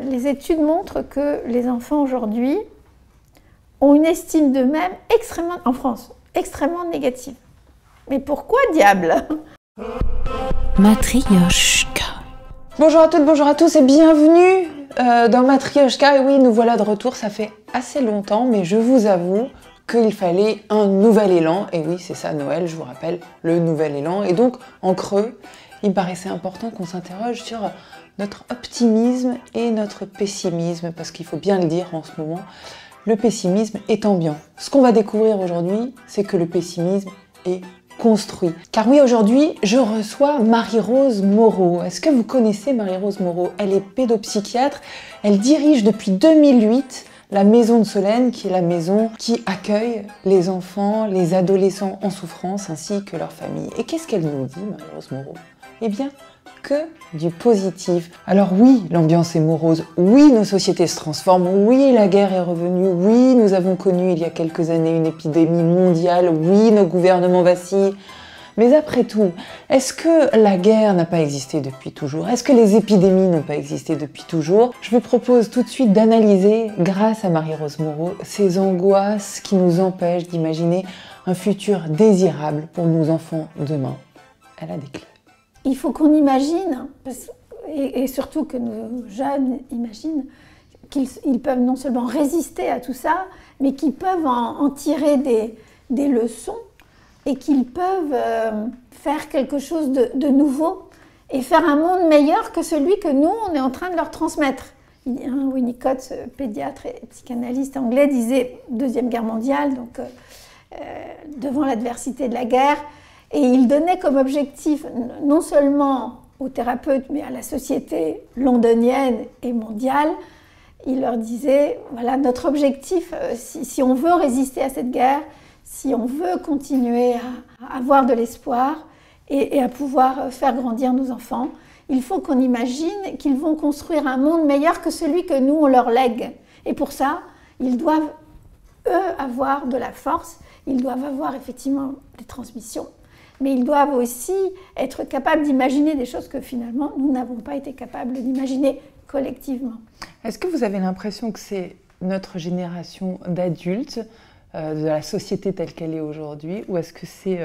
les études montrent que les enfants aujourd'hui ont une estime d'eux-mêmes extrêmement, en France, extrêmement négative. Mais pourquoi diable? Matryoshka. Bonjour à toutes, bonjour à tous et bienvenue dans Matryoshka. Et oui, nous voilà de retour, ça fait assez longtemps, mais je vous avoue qu'il fallait un nouvel élan. Et oui, c'est ça, Noël, je vous rappelle, le nouvel élan. Et donc, en creux, il me paraissait important qu'on s'interroge sur notre optimisme et notre pessimisme, parce qu'il faut bien le dire en ce moment, le pessimisme est ambiant. Ce qu'on va découvrir aujourd'hui, c'est que le pessimisme est construit. Car oui, aujourd'hui, je reçois Marie-Rose Moreau. Est-ce que vous connaissez Marie-Rose Moreau? Elle est pédopsychiatre, elle dirige depuis 2008 la Maison de Solène, qui est la maison qui accueille les enfants, les adolescents en souffrance, ainsi que leurs familles. Et qu'est-ce qu'elle nous dit, Marie-Rose Moreau? Eh bien, que du positif. Alors oui, l'ambiance est morose, oui, nos sociétés se transforment, oui, la guerre est revenue, oui, nous avons connu il y a quelques années une épidémie mondiale, oui, nos gouvernements vacillent. Mais après tout, est-ce que la guerre n'a pas existé depuis toujours? Est-ce que les épidémies n'ont pas existé depuis toujours? Je vous propose tout de suite d'analyser, grâce à Marie-Rose Moreau, ces angoisses qui nous empêchent d'imaginer un futur désirable pour nos enfants demain. Elle a des clés. Il faut qu'on imagine, et surtout que nos jeunes imaginent, qu'ils peuvent non seulement résister à tout ça, mais qu'ils peuvent en tirer des leçons et qu'ils peuvent faire quelque chose de nouveau et faire un monde meilleur que celui que nous, on est en train de leur transmettre. Winnicott, pédiatre et psychanalyste anglais, disait Deuxième Guerre mondiale, donc devant l'adversité de la guerre, et il donnait comme objectif non seulement aux thérapeutes, mais à la société londonienne et mondiale, il leur disait, voilà, notre objectif, si on veut résister à cette guerre, si on veut continuer à avoir de l'espoir et à pouvoir faire grandir nos enfants, il faut qu'on imagine qu'ils vont construire un monde meilleur que celui que nous, on leur lègue. Et pour ça, ils doivent, eux, avoir de la force, ils doivent avoir effectivement des transmissions, mais ils doivent aussi être capables d'imaginer des choses que finalement, nous n'avons pas été capables d'imaginer collectivement. Est-ce que vous avez l'impression que c'est notre génération d'adultes, de la société telle qu'elle est aujourd'hui, ou est-ce que c'est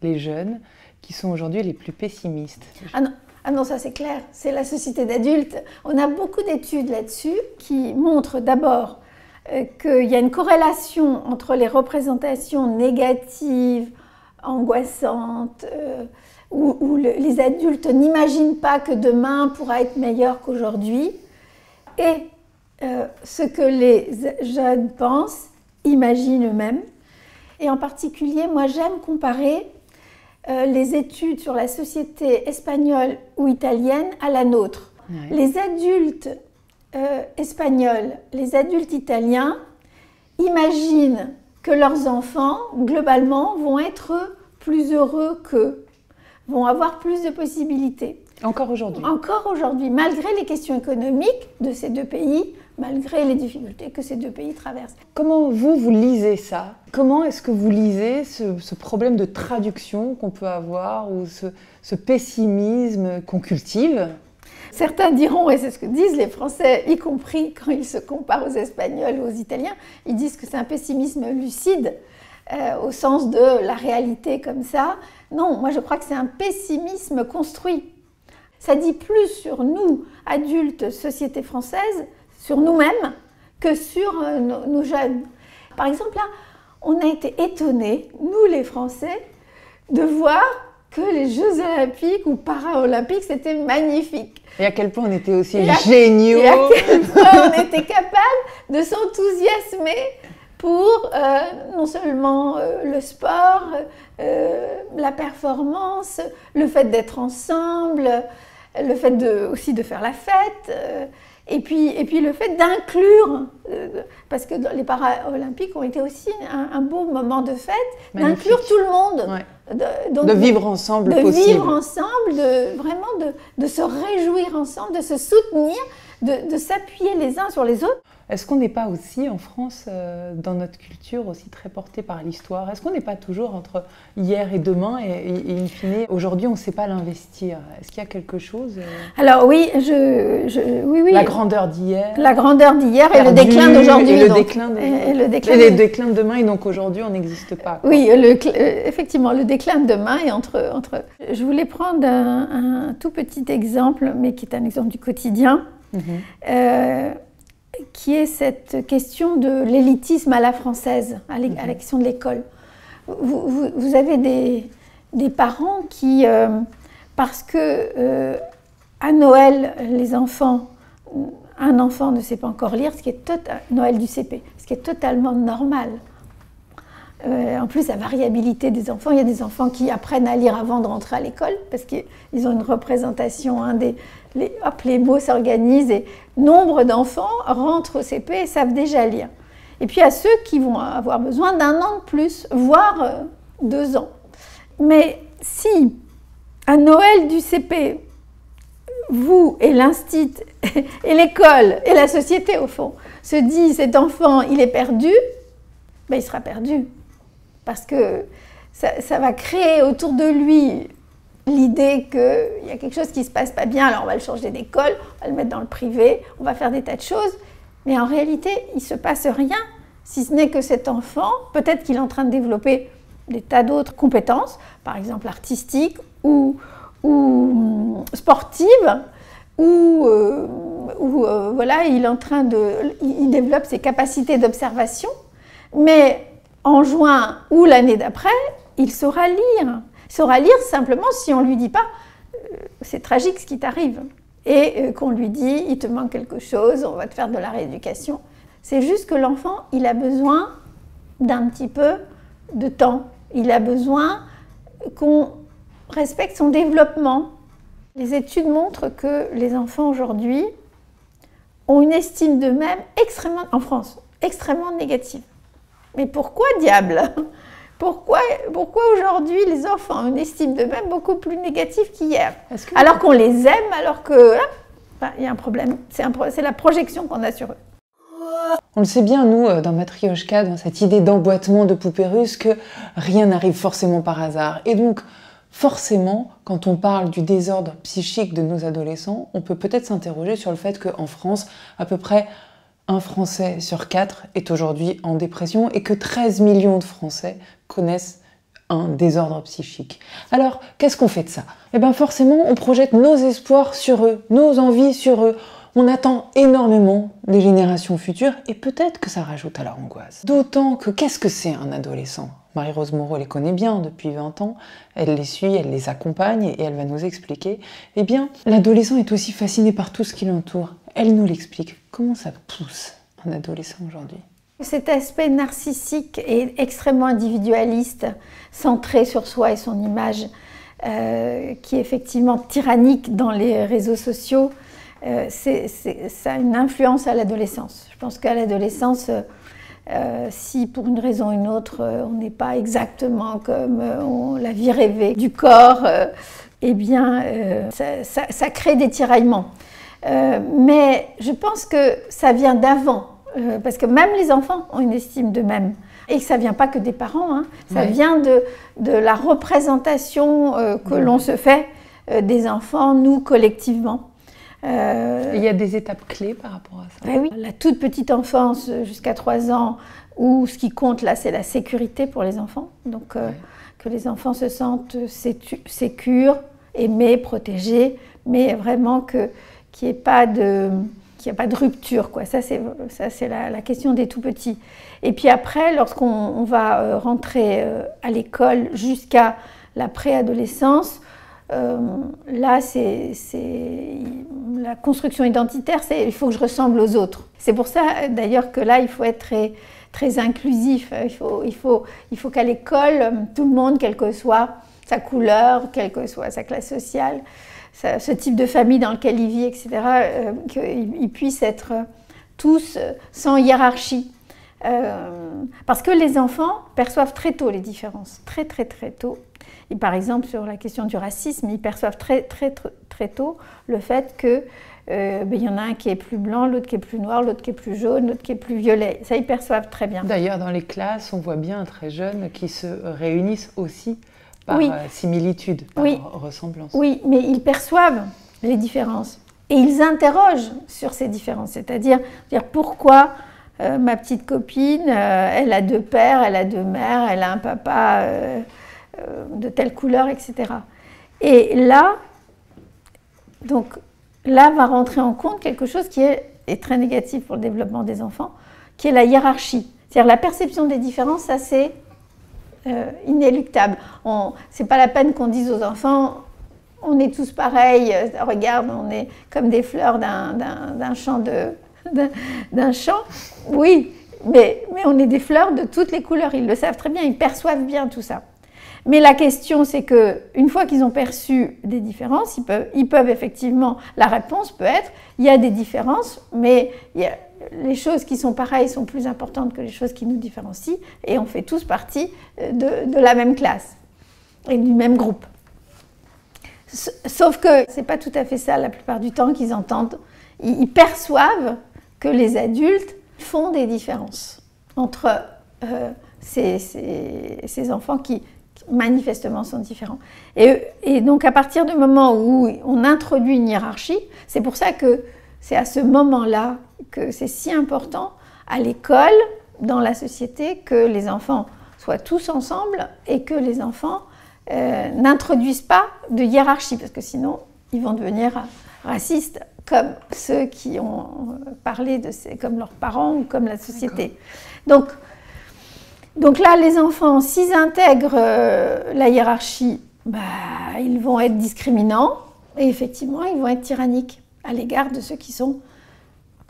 les jeunes qui sont aujourd'hui les plus pessimistes? Ah non, ça c'est clair, c'est la société d'adultes. On a beaucoup d'études là-dessus qui montrent d'abord qu'il y a une corrélation entre les représentations négatives, angoissantes, où les adultes n'imaginent pas que demain pourra être meilleur qu'aujourd'hui, et ce que les jeunes pensent, imaginent eux-mêmes. Et en particulier, moi j'aime comparer les études sur la société espagnole ou italienne à la nôtre. Ouais. Les adultes espagnols, les adultes italiens imaginent que leurs enfants, globalement, vont être plus heureux qu'eux, vont avoir plus de possibilités. Encore aujourd'hui? Encore aujourd'hui, malgré les questions économiques de ces deux pays, malgré les difficultés que ces deux pays traversent. Comment vous lisez ça? Comment est-ce que vous lisez ce problème de traduction qu'on peut avoir, ou ce pessimisme qu'on cultive? Certains diront, et c'est ce que disent les Français, y compris quand ils se comparent aux Espagnols ou aux Italiens, ils disent que c'est un pessimisme lucide, au sens de la réalité comme ça. Non, moi je crois que c'est un pessimisme construit. Ça dit plus sur nous, adultes, société française, sur nous-mêmes, que sur nos jeunes. Par exemple, là, on a été étonnés, nous les Français, de voir que les Jeux Olympiques ou Paralympiques, c'était magnifique. Et à quel point on était aussi géniaux. Et à quel point on était capable de s'enthousiasmer pour non seulement le sport, la performance, le fait d'être ensemble, le fait aussi de faire la fête, et puis le fait d'inclure, parce que les Paralympiques ont été aussi un beau moment de fête, d'inclure tout le monde. Ouais. De vivre ensemble possible. De vivre ensemble, vraiment de se réjouir ensemble, de se soutenir, de s'appuyer les uns sur les autres. Est-ce qu'on n'est pas aussi, en France, dans notre culture, aussi très porté par l'histoire? Est-ce qu'on n'est pas toujours entre hier et demain et in fine, aujourd'hui, on ne sait pas l'investir? Est-ce qu'il y a quelque chose Alors oui, oui. La grandeur d'hier. La grandeur d'hier et le déclin d'aujourd'hui. Et le déclin de demain, et donc aujourd'hui, on n'existe pas. Quoi. Oui, effectivement, le déclin de demain est entre... Je voulais prendre un tout petit exemple, mais qui est un exemple du quotidien. Qui est cette question de l'élitisme à la française, à la question de l'école. Vous avez des parents qui, parce que à Noël, un enfant ne sait pas encore lire, Noël du CP, ce qui est totalement normal. En plus, la variabilité des enfants, il y a des enfants qui apprennent à lire avant de rentrer à l'école, parce qu'ils ont une représentation, les mots s'organisent et nombre d'enfants rentrent au CP et savent déjà lire. Et puis à ceux qui vont avoir besoin d'un an de plus, voire 2 ans. Mais si à Noël du CP, vous et l'instit et l'école et la société au fond se disent cet enfant il est perdu, ben, il sera perdu. Parce que ça va créer autour de lui l'idée qu'il y a quelque chose qui ne se passe pas bien, alors on va le changer d'école, on va le mettre dans le privé, on va faire des tas de choses. Mais en réalité, il ne se passe rien, si ce n'est que cet enfant, peut-être qu'il est en train de développer des tas d'autres compétences, par exemple artistiques ou sportives, voilà, il développe ses capacités d'observation, mais en juin ou l'année d'après, il saura lire. Il saura lire simplement si on ne lui dit pas c'est tragique ce qui t'arrive. Et qu'on lui dit il te manque quelque chose, on va te faire de la rééducation. C'est juste que l'enfant, il a besoin d'un petit peu de temps. Il a besoin qu'on respecte son développement. Les études montrent que les enfants aujourd'hui ont une estime d'eux-mêmes en France, extrêmement négative. Mais pourquoi diable? Pourquoi aujourd'hui les enfants ont une estime d'eux-mêmes beaucoup plus négative qu'hier? Alors qu'on les aime, alors que il y a un problème. C'est la projection qu'on a sur eux. On le sait bien, nous, dans Matryoshka, dans cette idée d'emboîtement de poupées russes, que rien n'arrive forcément par hasard. Et donc, forcément, quand on parle du désordre psychique de nos adolescents, on peut peut-être s'interroger sur le fait qu'en France, à peu près un Français sur 4 est aujourd'hui en dépression et que 13 millions de Français connaissent un désordre psychique. Alors, qu'est-ce qu'on fait de ça? Eh bien forcément, on projette nos espoirs sur eux, nos envies sur eux. On attend énormément des générations futures et peut-être que ça rajoute à leur angoisse. D'autant que qu'est-ce que c'est un adolescent? Marie-Rose Moreau les connaît bien depuis 20 ans, elle les suit, elle les accompagne et elle va nous expliquer. Eh bien, l'adolescent est aussi fasciné par tout ce qui l'entoure. Elle nous l'explique. Comment ça pousse un adolescent aujourd'hui? Cet aspect narcissique et extrêmement individualiste, centré sur soi et son image, qui est effectivement tyrannique dans les réseaux sociaux, ça a une influence à l'adolescence. Je pense qu'à l'adolescence, si pour une raison ou une autre, on n'est pas exactement comme la vie rêvée du corps, eh bien, ça crée des tiraillements. Mais je pense que ça vient d'avant, parce que même les enfants ont une estime d'eux-mêmes. Et que ça ne vient pas que des parents, hein. Ça vient de la représentation que l'on se fait des enfants, nous, collectivement. Il y a des étapes clés par rapport à ça. Ben oui. La toute petite enfance, jusqu'à 3 ans, où ce qui compte là, c'est la sécurité pour les enfants. Donc que les enfants se sentent sécures, aimés, protégés, mais vraiment qu'il n'y ait pas de rupture, quoi. Ça, c'est la question des tout petits. Et puis après, lorsqu'on va rentrer à l'école jusqu'à la préadolescence, là, c'est la construction identitaire, il faut que je ressemble aux autres. C'est pour ça, d'ailleurs, que là, il faut être très, très inclusif. Il faut qu'à l'école, tout le monde, quelle que soit sa couleur, quelle que soit sa classe sociale, ce type de famille dans lequel il vit, etc., qu'ils puissent être tous sans hiérarchie. Parce que les enfants perçoivent très tôt les différences, très très très tôt. Et par exemple, sur la question du racisme, ils perçoivent très très très tôt le fait que il y en a un qui est plus blanc, l'autre qui est plus noir, l'autre qui est plus jaune, l'autre qui est plus violet. Ça, ils perçoivent très bien. D'ailleurs, dans les classes, on voit bien très jeunes qui se réunissent aussi par oui. Similitude, par oui. ressemblance. Oui, mais ils perçoivent les différences. Et ils interrogent sur ces différences. C'est-à-dire pourquoi ma petite copine, elle a 2 pères, elle a 2 mères, elle a un papa de telle couleur, etc. Et là, va rentrer en compte quelque chose qui est très négatif pour le développement des enfants, qui est la hiérarchie. C'est-à-dire la perception des différences, ça c'est inéluctable. C'est pas la peine qu'on dise aux enfants, on est tous pareils, regarde, on est comme des fleurs d'un champ. Oui, mais on est des fleurs de toutes les couleurs, ils le savent très bien, ils perçoivent bien tout ça. Mais la question, c'est qu'une fois qu'ils ont perçu des différences, ils peuvent effectivement, la réponse peut être, il y a des différences, mais les choses qui sont pareilles sont plus importantes que les choses qui nous différencient, et on fait tous partie de la même classe et du même groupe. Sauf que ce n'est pas tout à fait ça la plupart du temps qu'ils entendent. Ils perçoivent que les adultes font des différences entre ces enfants qui manifestement sont différents. Et donc à partir du moment où on introduit une hiérarchie, c'est pour ça que c'est à ce moment-là que c'est si important à l'école, dans la société, que les enfants soient tous ensemble et que les enfants n'introduisent pas de hiérarchie, parce que sinon ils vont devenir racistes comme ceux qui ont parlé comme leurs parents ou comme la société. Donc là, les enfants, s'ils intègrent la hiérarchie, ils vont être discriminants et effectivement, ils vont être tyranniques à l'égard de ceux qui sont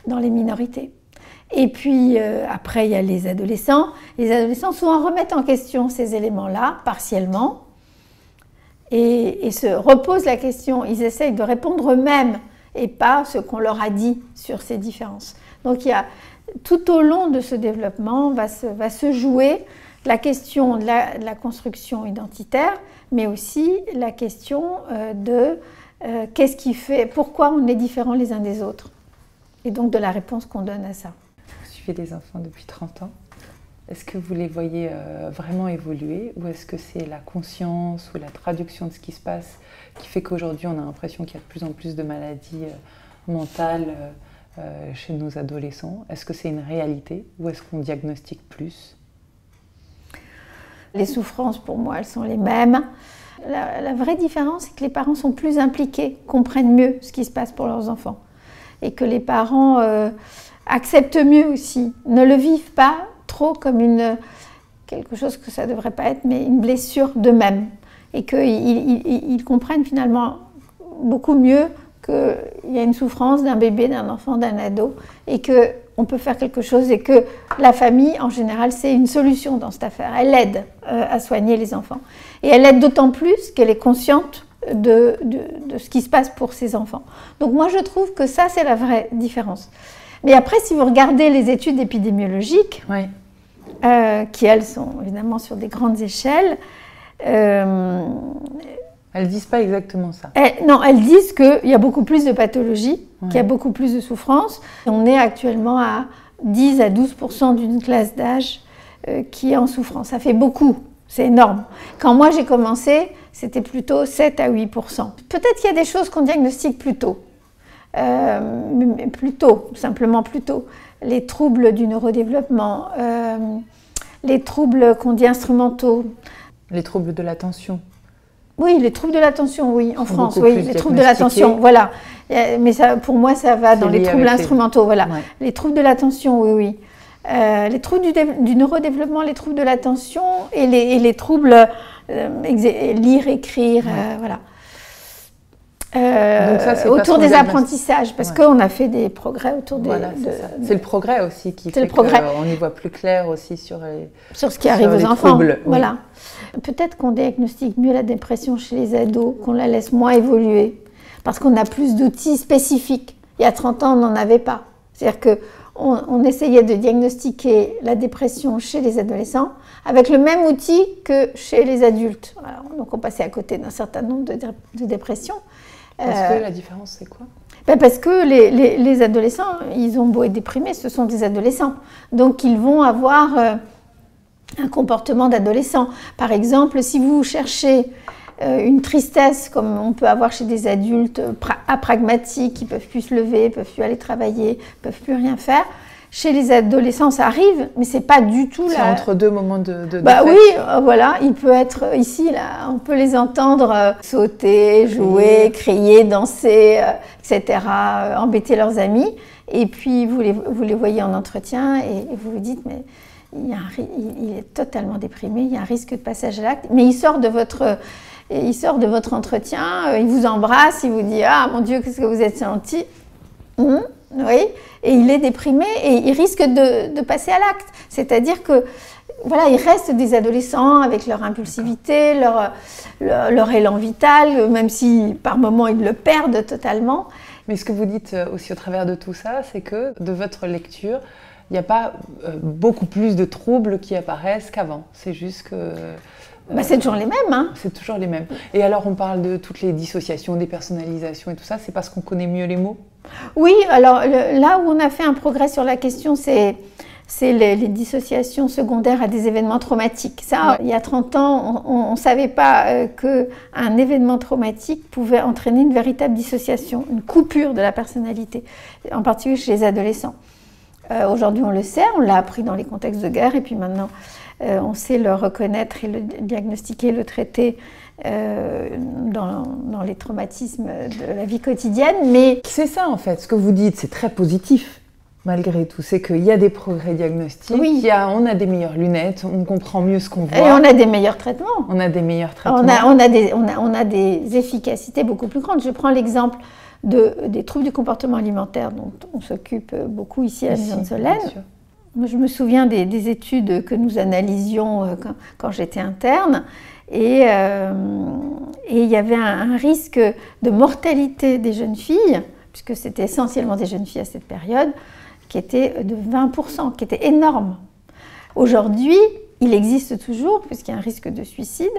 dans les minorités. Et puis après, il y a les adolescents. Les adolescents souvent remettent en question ces éléments-là, partiellement, et se reposent la question. Ils essayent de répondre eux-mêmes et pas ce qu'on leur a dit sur ces différences. Donc il y a, tout au long de ce développement va se jouer la question de la construction identitaire, mais aussi la question de qu'est-ce qui fait, pourquoi on est différents les uns des autres, et donc de la réponse qu'on donne à ça. Vous suivez des enfants depuis 30 ans. Est-ce que vous les voyez vraiment évoluer, ou est-ce que c'est la conscience ou la traduction de ce qui se passe qui fait qu'aujourd'hui on a l'impression qu'il y a de plus en plus de maladies mentales chez nos adolescents? Est-ce que c'est une réalité ou est-ce qu'on diagnostique plus? Les souffrances, pour moi, elles sont les mêmes. La vraie différence, c'est que les parents sont plus impliqués, comprennent mieux ce qui se passe pour leurs enfants. Et que les parents acceptent mieux aussi, ne le vivent pas trop comme quelque chose que ça ne devrait pas être, mais une blessure d'eux-mêmes. Et qu'ils comprennent finalement beaucoup mieux qu'il y a une souffrance d'un bébé, d'un enfant, d'un ado, et qu'on peut faire quelque chose, et que la famille, en général, c'est une solution dans cette affaire. Elle aide à soigner les enfants. Et elle aide d'autant plus qu'elle est consciente de ce qui se passe pour ses enfants. Donc moi, je trouve que ça, c'est la vraie différence. Mais après, si vous regardez les études épidémiologiques, oui. Qui, elles, sont évidemment sur des grandes échelles, elles ne disent pas exactement ça. Non, elles disent qu'il y a beaucoup plus de pathologies, qu'il y a beaucoup plus de souffrances. On est actuellement à 10 à 12% d'une classe d'âge qui est en souffrance. Ça fait beaucoup, c'est énorme. Quand moi j'ai commencé, c'était plutôt 7 à 8%. Peut-être qu'il y a des choses qu'on diagnostique plus tôt. Plus tôt, simplement plus tôt. Les troubles du neurodéveloppement, les troubles qu'on dit instrumentaux. Les troubles de l'attention. Oui, les troubles de l'attention, oui, en France, oui, les troubles de l'attention, voilà. Mais ça, pour moi, ça va dans les troubles instrumentaux, voilà. Ouais. Les troubles de l'attention, oui, oui. Les troubles du neurodéveloppement, les troubles de l'attention et les troubles lire, écrire, voilà. Donc ça, autour des apprentissages, parce qu'on a fait des progrès autour des... Voilà, c'est le progrès aussi qui fait qu'on y voit plus clair aussi sur ce qui arrive aux enfants. Troubles, voilà. Oui. Peut-être qu'on diagnostique mieux la dépression chez les ados, qu'on la laisse moins évoluer, parce qu'on a plus d'outils spécifiques. Il y a 30 ans, on n'en avait pas. C'est-à-dire qu'on essayait de diagnostiquer la dépression chez les adolescents avec le même outil que chez les adultes. Alors, donc on passait à côté d'un certain nombre de dépressions. Parce que la différence, c'est quoi ? Parce que les adolescents, ils ont beau être déprimés, ce sont des adolescents. Donc ils vont avoir un comportement d'adolescent. Par exemple, si vous cherchez une tristesse comme on peut avoir chez des adultes apragmatiques qui ne peuvent plus se lever, ne peuvent plus aller travailler, ne peuvent plus rien faire, chez les adolescents, ça arrive, mais c'est pas du tout là. C'est entre deux moments de oui, voilà, il peut être ici, là, on peut les entendre sauter, jouer, crier, danser, etc., embêter leurs amis. Et puis vous les voyez en entretien et vous vous dites, mais il est totalement déprimé, il y a un risque de passage à l'acte. Mais il sort de votre entretien, il vous embrasse, il vous dit, ah mon Dieu, qu'est-ce que vous êtes gentil. Oui, et il est déprimé et il risque de passer à l'acte. C'est-à-dire que, voilà, il reste des adolescents avec leur impulsivité, leur élan vital, même si par moments ils le perdent totalement. Mais ce que vous dites aussi au travers de tout ça, c'est que de votre lecture, il n'y a pas beaucoup plus de troubles qui apparaissent qu'avant. C'est juste que... c'est toujours les mêmes. Hein. C'est toujours les mêmes. Et alors, on parle de toutes les dissociations, des personnalisations et tout ça, c'est parce qu'on connaît mieux les mots? Oui, alors là où on a fait un progrès sur la question, c'est les dissociations secondaires à des événements traumatiques. Ça, il y a 30 ans, on ne savait pas qu'un événement traumatique pouvait entraîner une véritable dissociation, une coupure de la personnalité, en particulier chez les adolescents. Aujourd'hui, on le sait, on l'a appris dans les contextes de guerre, et puis maintenant, on sait le reconnaître et le diagnostiquer, le traiter dans les traumatismes de la vie quotidienne. Mais c'est ça, en fait, ce que vous dites, c'est très positif. Malgré tout, c'est qu'il y a des progrès diagnostiques, oui. On a des meilleures lunettes, on comprend mieux ce qu'on voit. Et on a des meilleurs traitements. On a des meilleurs traitements. On a des efficacités beaucoup plus grandes. Je prends l'exemple des troubles du comportement alimentaire dont on s'occupe beaucoup ici à la Maison de Solène. Je me souviens des études que nous analysions quand j'étais interne. Et il y avait un risque de mortalité des jeunes filles, puisque c'était essentiellement des jeunes filles à cette période, qui était de 20%, qui était énorme. Aujourd'hui, il existe toujours, puisqu'il y a un risque de suicide,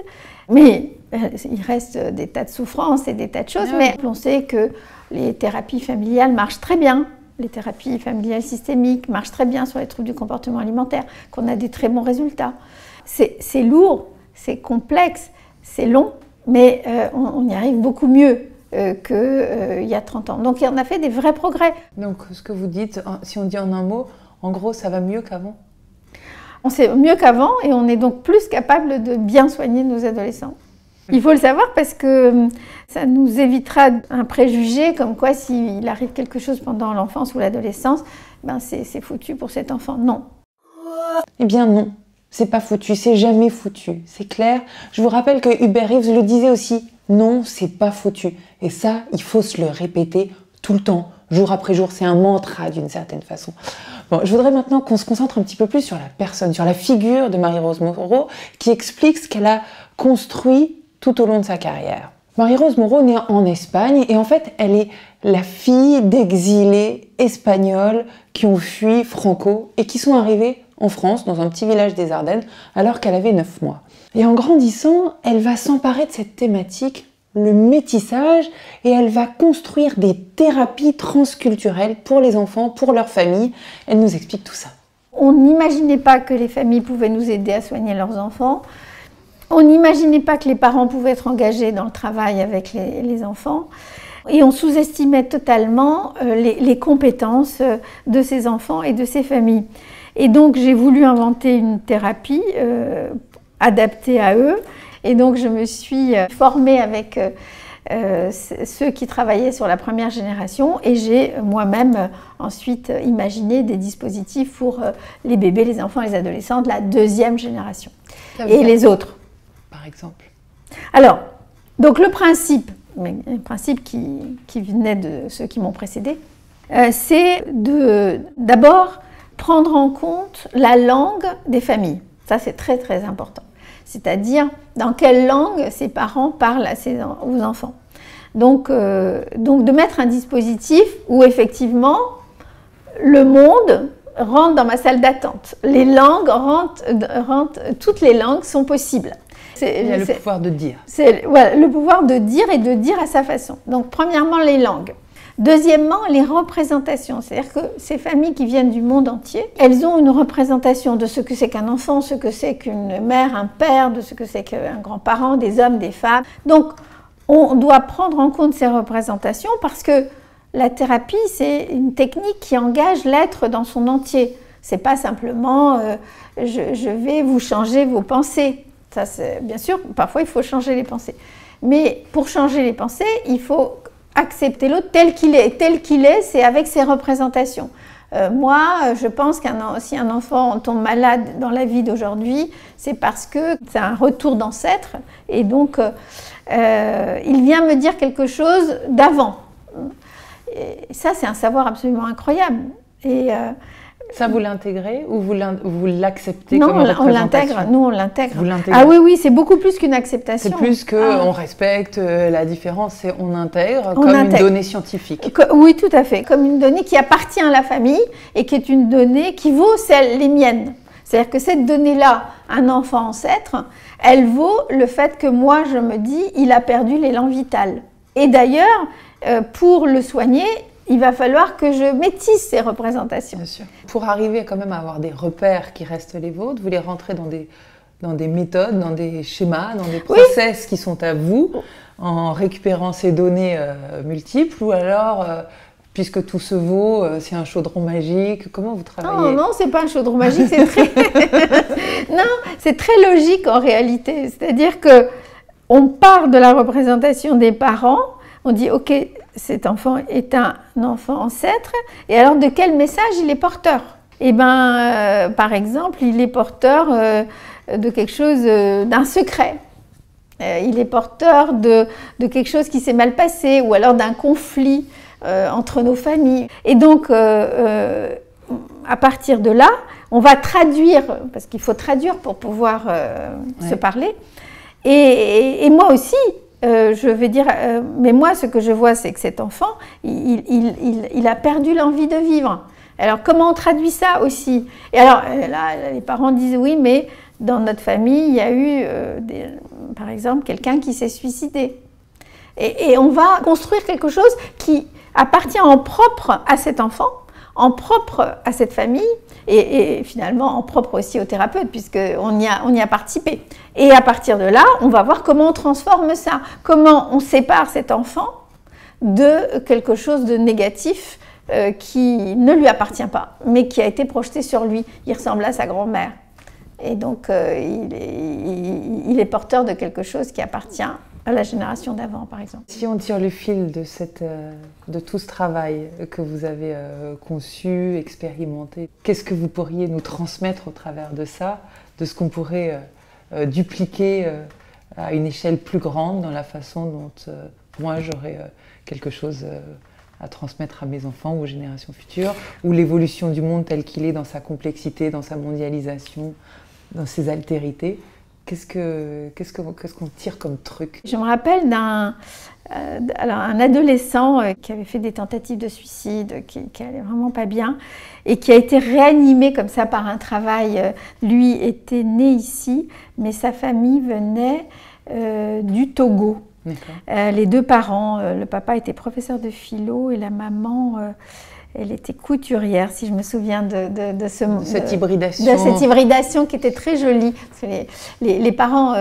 mais il reste des tas de souffrances et des tas de choses, mais on sait que les thérapies familiales marchent très bien. Les thérapies familiales systémiques marchent très bien sur les troubles du comportement alimentaire, qu'on a des très bons résultats. C'est lourd, c'est complexe, c'est long, mais on y arrive beaucoup mieux qu'il y a 30 ans. Donc on a fait des vrais progrès. Donc ce que vous dites, si on dit en un mot, en gros ça va mieux qu'avant? On sait mieux qu'avant et on est donc plus capable de bien soigner nos adolescents. Il faut le savoir parce que ça nous évitera un préjugé comme quoi s'il arrive quelque chose pendant l'enfance ou l'adolescence, c'est foutu pour cet enfant. Non. Eh bien non, c'est pas foutu, c'est jamais foutu, c'est clair. Je vous rappelle que Hubert Reeves le disait aussi, non, c'est pas foutu. Et ça, il faut se le répéter tout le temps, jour après jour, c'est un mantra d'une certaine façon. Bon, je voudrais maintenant qu'on se concentre un petit peu plus sur la personne, sur la figure de Marie-Rose Moreau, qui explique ce qu'elle a construit tout au long de sa carrière. Marie-Rose Moreau naît en Espagne et en fait, elle est la fille d'exilés espagnols qui ont fui Franco et qui sont arrivés en France, dans un petit village des Ardennes, alors qu'elle avait 9 mois. Et en grandissant, elle va s'emparer de cette thématique, le métissage, et elle va construire des thérapies transculturelles pour les enfants, pour leurs familles. Elle nous explique tout ça. On n'imaginait pas que les familles pouvaient nous aider à soigner leurs enfants. On n'imaginait pas que les parents pouvaient être engagés dans le travail avec les enfants. Et on sous-estimait totalement les compétences de ces enfants et de ces familles. Et donc j'ai voulu inventer une thérapie adaptée à eux. Et donc je me suis formée avec ceux qui travaillaient sur la première génération et j'ai moi-même ensuite imaginé des dispositifs pour les bébés, les enfants, les adolescents de la deuxième génération et les autres. Par exemple. Alors, donc le principe qui venait de ceux qui m'ont précédé, c'est d'abord prendre en compte la langue des familles. Ça, c'est très très important. C'est-à-dire dans quelle langue ces parents parlent aux enfants. Donc de mettre un dispositif où effectivement le monde rentre dans ma salle d'attente. Les langues rentrent, toutes les langues sont possibles. Il y a le pouvoir de dire. C'est le pouvoir de dire et de dire à sa façon. Donc premièrement les langues. Deuxièmement, les représentations. C'est-à-dire que ces familles qui viennent du monde entier, elles ont une représentation de ce que c'est qu'un enfant, ce que c'est qu'une mère, un père, de ce que c'est qu'un grand-parent, des hommes, des femmes. Donc, on doit prendre en compte ces représentations parce que la thérapie, c'est une technique qui engage l'être dans son entier. C'est pas simplement je vais vous changer vos pensées. Ça, bien sûr, parfois il faut changer les pensées. Mais pour changer les pensées, il faut accepter l'autre tel qu'il est. Tel qu'il est, c'est avec ses représentations. Moi, je pense que si un enfant tombe malade dans la vie d'aujourd'hui, c'est parce que c'est un retour d'ancêtre. Et donc, il vient me dire quelque chose d'avant. Et ça, c'est un savoir absolument incroyable. Et ça, vous l'intégrez ou vous l'acceptez comme représentation? Non, on l'intègre. Nous, on l'intègre. Vous l'intégrez? Ah oui, oui, c'est beaucoup plus qu'une acceptation. C'est plus qu'on respecte la différence, c'est on intègre comme une donnée scientifique. Oui, tout à fait. Comme une donnée qui appartient à la famille et qui est une donnée qui vaut les miennes. C'est-à-dire que cette donnée-là, un enfant ancêtre, elle vaut le fait que moi, je me dis, il a perdu l'élan vital. Et d'ailleurs, pour le soigner, il va falloir que je métisse ces représentations. Bien sûr. Pour arriver quand même à avoir des repères qui restent les vôtres, vous les rentrez dans des méthodes, dans des schémas, dans des process qui sont à vous, en récupérant ces données multiples, ou alors, puisque tout se vaut, c'est un chaudron magique, comment vous travaillez? Non, c'est pas un chaudron magique, c'est très... non, c'est très logique en réalité. C'est-à-dire que on part de la représentation des parents, on dit, ok, cet enfant est un enfant ancêtre, et alors de quel message il est porteur? Eh bien, par exemple, il est porteur de quelque chose, d'un secret. Il est porteur de quelque chose qui s'est mal passé, ou alors d'un conflit entre nos familles. Et donc, à partir de là, on va traduire, parce qu'il faut traduire pour pouvoir se parler. Et moi aussi, je vais dire, mais moi, ce que je vois, c'est que cet enfant, il a perdu l'envie de vivre. Alors, comment on traduit ça aussi? Et alors, là, les parents disent, oui, mais dans notre famille, il y a eu, par exemple, quelqu'un qui s'est suicidé. Et on va construire quelque chose qui appartient en propre à cet enfant, en propre à cette famille, et finalement en propre aussi au thérapeute, puisqu'on y a participé. Et à partir de là, on va voir comment on transforme ça, comment on sépare cet enfant de quelque chose de négatif qui ne lui appartient pas, mais qui a été projeté sur lui. Il ressemble à sa grand-mère. Et donc, il est porteur de quelque chose qui appartient à la génération d'avant, par exemple. Si on tire le fil de tout ce travail que vous avez conçu, expérimenté, qu'est-ce que vous pourriez nous transmettre au travers de ça, de ce qu'on pourrait dupliquer à une échelle plus grande dans la façon dont moi j'aurais quelque chose à transmettre à mes enfants ou aux générations futures, ou l'évolution du monde tel qu'il est dans sa complexité, dans sa mondialisation, dans ses altérités. Qu'est-ce qu'on tire comme truc? Je me rappelle d'un adolescent qui avait fait des tentatives de suicide, qui allait vraiment pas bien, et qui a été réanimé comme ça par un travail. Lui était né ici, mais sa famille venait du Togo. Les deux parents, le papa était professeur de philo et la maman... elle était couturière, si je me souviens de cette hybridation qui était très jolie. Parce que les parents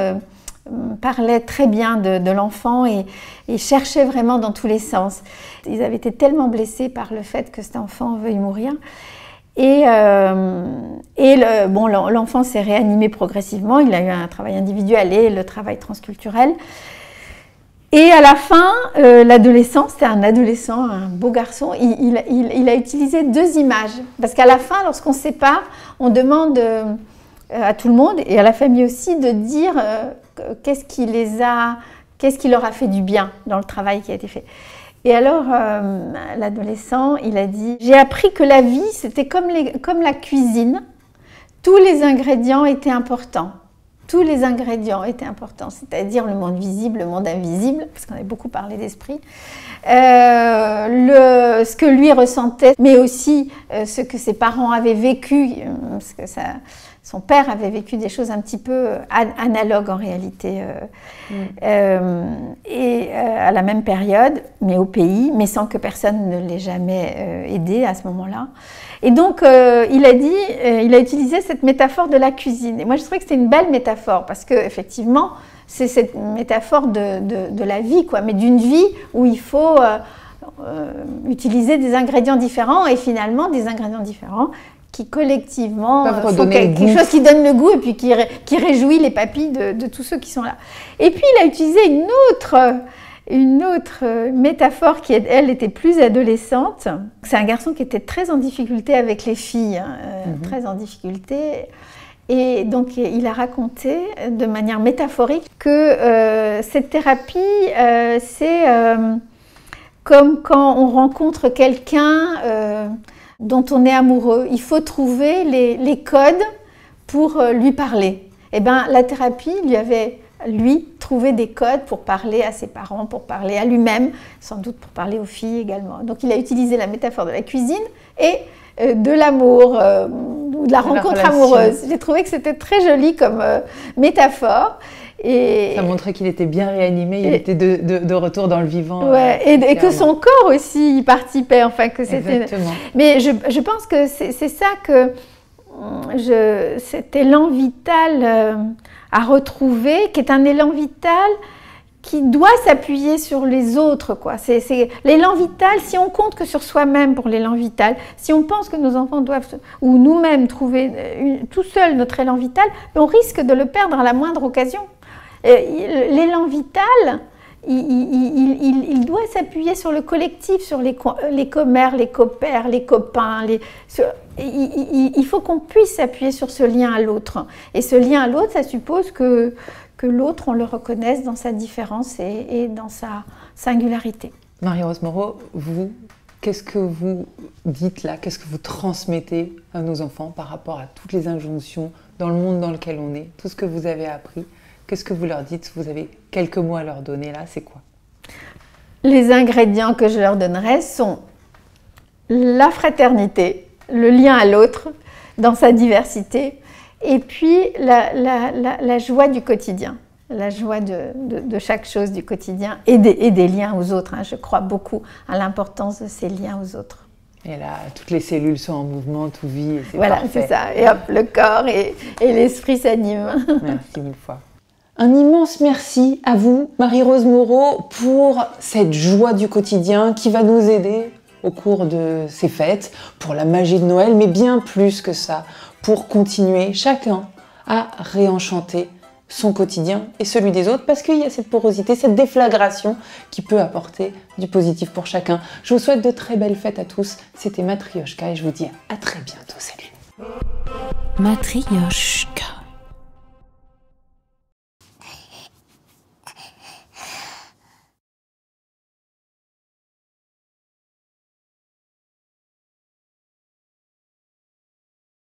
parlaient très bien de l'enfant et cherchaient vraiment dans tous les sens. Ils avaient été tellement blessés par le fait que cet enfant veuille mourir. L'enfant s'est réanimé progressivement. Il a eu un travail individuel et le travail transculturel. Et à la fin, l'adolescent, c'était un adolescent, un beau garçon, il a utilisé deux images. Parce qu'à la fin, lorsqu'on se sépare, on demande à tout le monde, et à la famille aussi, de dire qu'est-ce qui leur a fait du bien dans le travail qui a été fait. Et alors, l'adolescent, il a dit « J'ai appris que la vie, c'était comme la cuisine, tous les ingrédients étaient importants. » Tous les ingrédients étaient importants, c'est-à-dire le monde visible, le monde invisible, parce qu'on avait beaucoup parlé d'esprit, ce que lui ressentait, mais aussi ce que ses parents avaient vécu, parce que son père avait vécu des choses un petit peu analogues en réalité, à la même période, mais au pays, mais sans que personne ne l'ait jamais aidé à ce moment-là. Et donc, il a utilisé cette métaphore de la cuisine. Et moi, je trouvais que c'était une belle métaphore, parce qu'effectivement, c'est cette métaphore de la vie, quoi, mais d'une vie où il faut utiliser des ingrédients différents, et finalement, des ingrédients différents qui collectivement font quelque chose qui donne le goût et puis qui réjouit les papilles de tous ceux qui sont là. Et puis, il a utilisé une autre métaphore qui, elle, était plus adolescente. C'est un garçon qui était très en difficulté avec les filles, très en difficulté. Et donc, il a raconté de manière métaphorique que cette thérapie, c'est comme quand on rencontre quelqu'un dont on est amoureux. Il faut trouver les codes pour lui parler. Et bien, la thérapie lui avait trouvé des codes pour parler à ses parents, pour parler à lui-même, sans doute pour parler aux filles également. Donc, il a utilisé la métaphore de la cuisine et de l'amour, ou de la rencontre amoureuse. J'ai trouvé que c'était très joli comme métaphore. Et ça montrait qu'il était bien réanimé, il était de retour dans le vivant. Ouais, et que son corps aussi y participait. Enfin, que c'était. Exactement. Mais je pense que c'est ça que cet élan vital à retrouver, qui est un élan vital qui doit s'appuyer sur les autres, quoi. C'est l'élan vital, si on compte que sur soi-même pour l'élan vital, si on pense que nos enfants doivent, ou nous-mêmes, trouver tout seul notre élan vital, on risque de le perdre à la moindre occasion. L'élan vital, il doit s'appuyer sur le collectif, sur les commères, les copains, les copains. Il faut qu'on puisse s'appuyer sur ce lien à l'autre. Et ce lien à l'autre, ça suppose que l'autre, on le reconnaisse dans sa différence et dans sa singularité. Marie-Rose Moreau, vous, qu'est-ce que vous dites là? Qu'est-ce que vous transmettez à nos enfants par rapport à toutes les injonctions dans le monde dans lequel on est, tout ce que vous avez appris? Qu'est-ce que vous leur dites? Vous avez quelques mots à leur donner là, c'est quoi? Les ingrédients que je leur donnerais sont la fraternité, le lien à l'autre dans sa diversité, et puis la joie du quotidien, la joie de chaque chose du quotidien et des liens aux autres. Je crois beaucoup à l'importance de ces liens aux autres. Et là, toutes les cellules sont en mouvement, tout vit, et c'est voilà, parfait. c'est ça. Et hop, le corps et l'esprit s'animent. Merci mille fois. Un immense merci à vous, Marie-Rose Moreau, pour cette joie du quotidien qui va nous aider au cours de ces fêtes, pour la magie de Noël, mais bien plus que ça, pour continuer chacun à réenchanter son quotidien et celui des autres, parce qu'il y a cette porosité, cette déflagration qui peut apporter du positif pour chacun. Je vous souhaite de très belles fêtes à tous. C'était Matryoshka et je vous dis à très bientôt. Salut. Matryoshka.